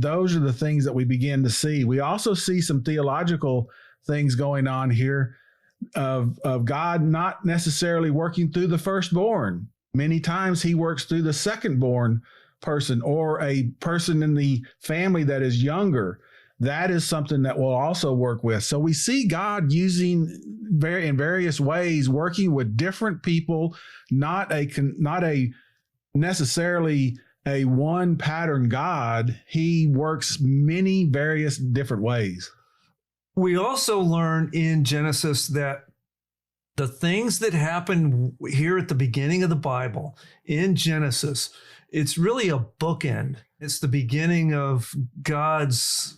those are the things that we begin to see. We also see some theological things going on here of God not necessarily working through the firstborn. Many times he works through the secondborn person or a person in the family that is younger. That is something that we'll also work with. So we see God using in various ways, working with different people, not a necessarily a one pattern God. He works many various different ways. We also learn in Genesis that the things that happen here at the beginning of the Bible, in Genesis, it's really a bookend. It's the beginning of God's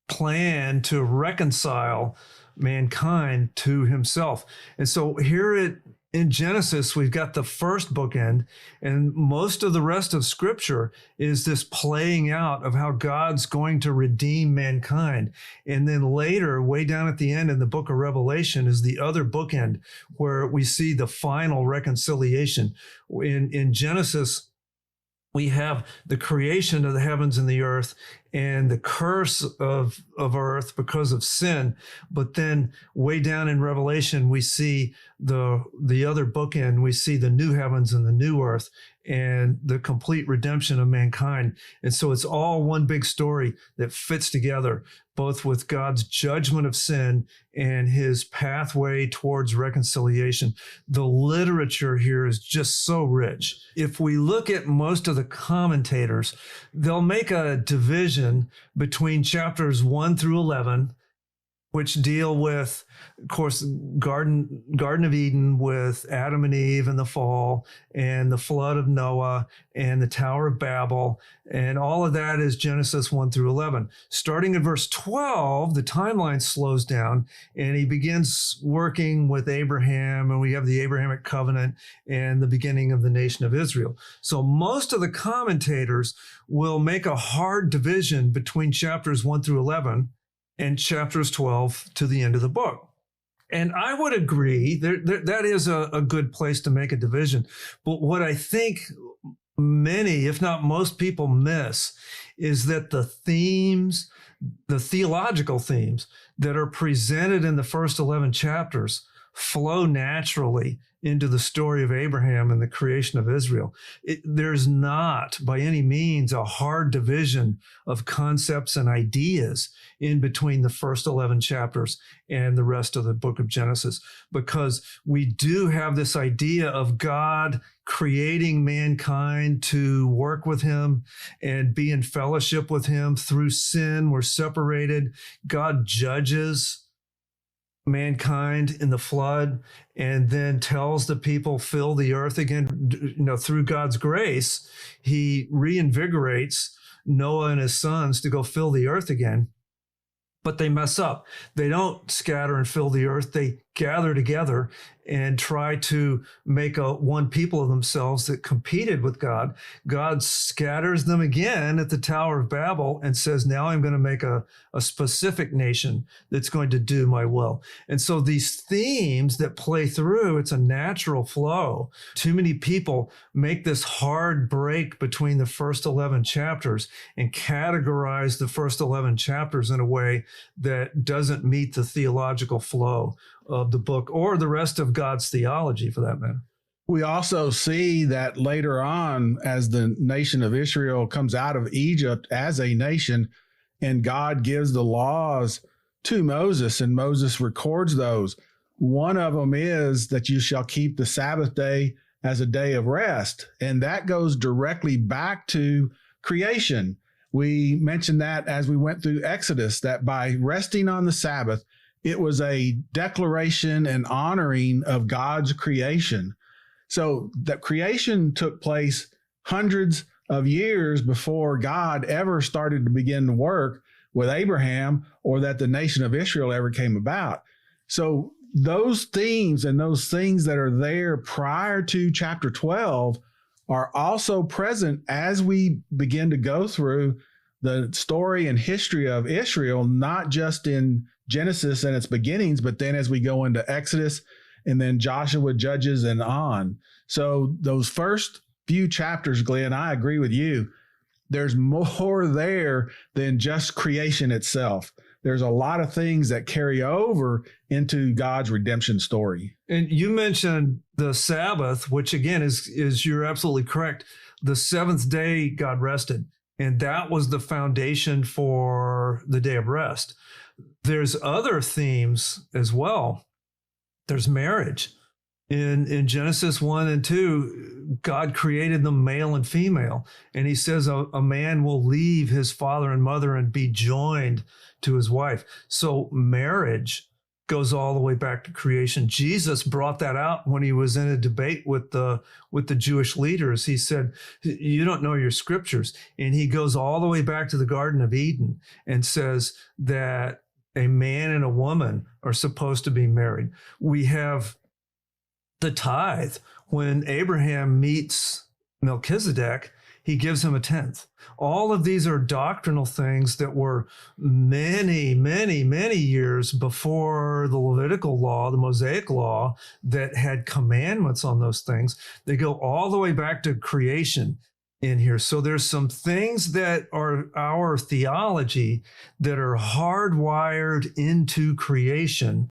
plan to reconcile mankind to himself. And so here in Genesis, we've got the first bookend, and most of the rest of Scripture is this playing out of how God's going to redeem mankind. And then later, way down at the end in the book of Revelation, is the other bookend where we see the final reconciliation. In Genesis, we have the creation of the heavens and the earth and the curse of earth because of sin. But then way down in Revelation, we see the other bookend. We see the new heavens and the new earth and the complete redemption of mankind. And so it's all one big story that fits together, both with God's judgment of sin and his pathway towards reconciliation. The literature here is just so rich. If we look at most of the commentators, they'll make a division between chapters 1 through 11, which deal with, of course, Garden of Eden with Adam and Eve and the fall and the flood of Noah and the Tower of Babel. And all of that is Genesis 1 through 11. Starting at verse 12, the timeline slows down and he begins working with Abraham, and we have the Abrahamic covenant and the beginning of the nation of Israel. So most of the commentators will make a hard division between chapters 1 through 11 and chapters 12 to the end of the book. And I would agree that is a good place to make a division. But what I think many, if not most people miss, is that the themes, the theological themes that are presented in the first 11 chapters flow naturally into the story of Abraham and the creation of Israel. There's not by any means a hard division of concepts and ideas in between the first 11 chapters and the rest of the book of Genesis, because we do have this idea of God creating mankind to work with him and be in fellowship with him. Through sin, we're separated. God judges mankind in the flood and then tells the people, fill the earth again. Through God's grace, he reinvigorates Noah and his sons to go fill the earth again. But they mess up. They don't scatter and fill the earth. They gather together and try to make one people of themselves that competed with God. God scatters them again at the Tower of Babel and says, now I'm going to make a specific nation that's going to do my will. And so these themes that play through, it's a natural flow. Too many people make this hard break between the first 11 chapters and categorize the first 11 chapters in a way that doesn't meet the theological flow of the book or the rest of God's theology, for that matter. We also see that later on, as the nation of Israel comes out of Egypt as a nation, and God gives the laws to Moses, and Moses records those. One of them is that you shall keep the Sabbath day as a day of rest. And that goes directly back to creation. We mentioned that as we went through Exodus, that by resting on the Sabbath, it was a declaration and honoring of God's creation. So that creation took place hundreds of years before God ever started to begin to work with Abraham, or that the nation of Israel ever came about. So those themes and those things that are there prior to chapter 12 are also present as we begin to go through the story and history of Israel, not just in Genesis and its beginnings, but then as we go into Exodus and then Joshua, Judges, and on. So those first few chapters, Glenn, I agree with you. there's more there than just creation itself. There's a lot of things that carry over into God's redemption story. And you mentioned the Sabbath, which again is you're absolutely correct. The seventh day God rested, and that was the foundation for the day of rest. There's other themes as well. There's marriage. In Genesis 1 and 2, God created them male and female. And he says a man will leave his father and mother and be joined to his wife. So marriage goes all the way back to creation. Jesus brought that out when he was in a debate with the Jewish leaders. He said, you don't know your scriptures. And he goes all the way back to the Garden of Eden and says that a man and a woman are supposed to be married. We have the tithe. When Abraham meets Melchizedek, he gives him a tenth. All of these are doctrinal things that were many, many, many years before the Levitical law, the Mosaic law, that had commandments on those things. They go all the way back to creation in here. So there's some things that are our theology that are hardwired into creation